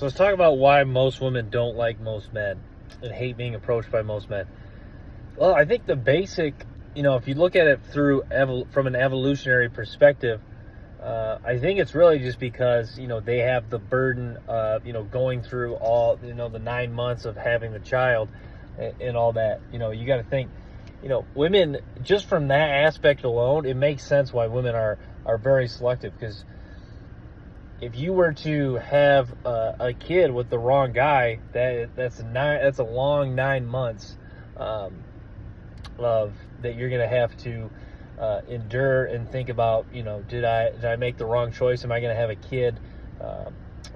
So let's talk about why most women don't like most men and hate being approached by most men. Well, I think the basic, if you look at it from an evolutionary perspective, I think it's really just because, they have the burden of, going through all, the 9 months of having the child and all that. You got to think, women, just from that aspect alone, it makes sense why women are very selective, because if you were to have a kid with the wrong guy, that's a long 9 months of that you're going to have to endure and think about. Did I make the wrong choice? Am I going to have a kid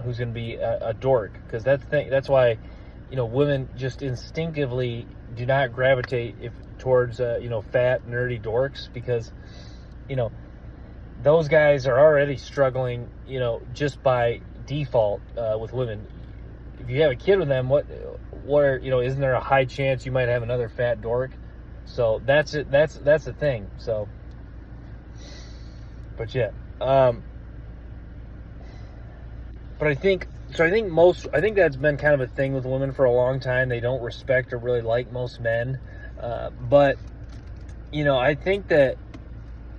who's going to be a dork? Because that's why women just instinctively do not gravitate towards fat nerdy dorks, because those guys are already struggling, just by default with women. If you have a kid with them, isn't there a high chance you might have another fat dork? So that's it. That's the thing. So, but yeah. But I think that's been kind of a thing with women for a long time. They don't respect or really like most men. But I think that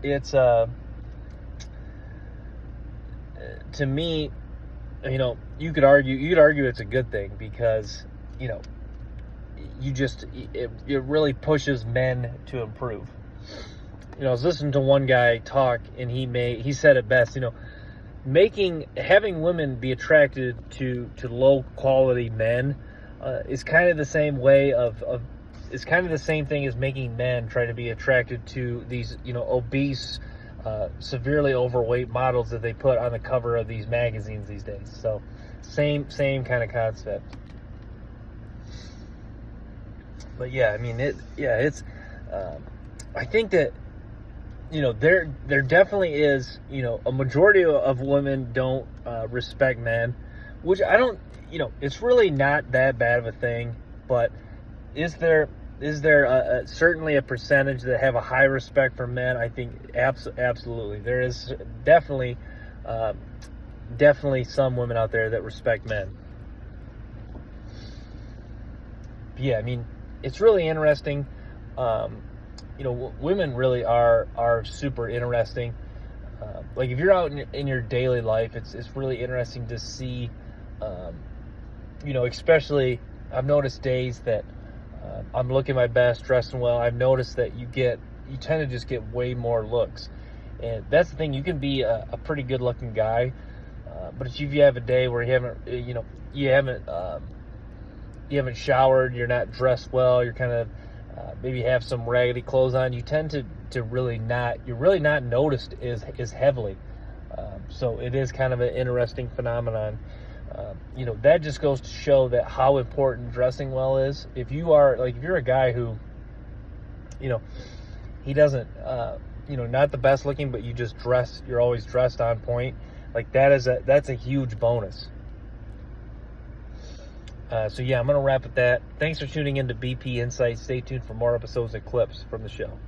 it's to me, you could argue it's a good thing, because it really pushes men to improve. I was listening to one guy talk, and he said it best. Having women be attracted to low quality men is kind of the same way it's kind of the same thing as making men try to be attracted to these obese, severely overweight models that they put on the cover of these magazines these days. So same kind of concept. But yeah, I mean it's I think that there definitely is, a majority of women don't respect men, which I don't, it's really not that bad of a thing. But is there certainly a percentage that have a high respect for men? I think absolutely. There is definitely some women out there that respect men. But yeah, I mean, it's really interesting. Women really are super interesting. Like if you're out in your daily life, it's really interesting to see, especially I've noticed days that I'm looking my best, dressing well. I've noticed that you tend to just get way more looks. And that's the thing, you can be a pretty good looking guy, but if you have a day where you haven't showered, you're not dressed well, you're kind of maybe have some raggedy clothes on, you tend to really not noticed as heavily. So it is kind of an interesting phenomenon. That just goes to show that how important dressing well is. If you're a guy who, he doesn't, not the best looking, but you're always dressed on point, like that's a huge bonus. So yeah, I'm going to wrap with that. Thanks for tuning in to BP Insights. Stay tuned for more episodes and clips from the show.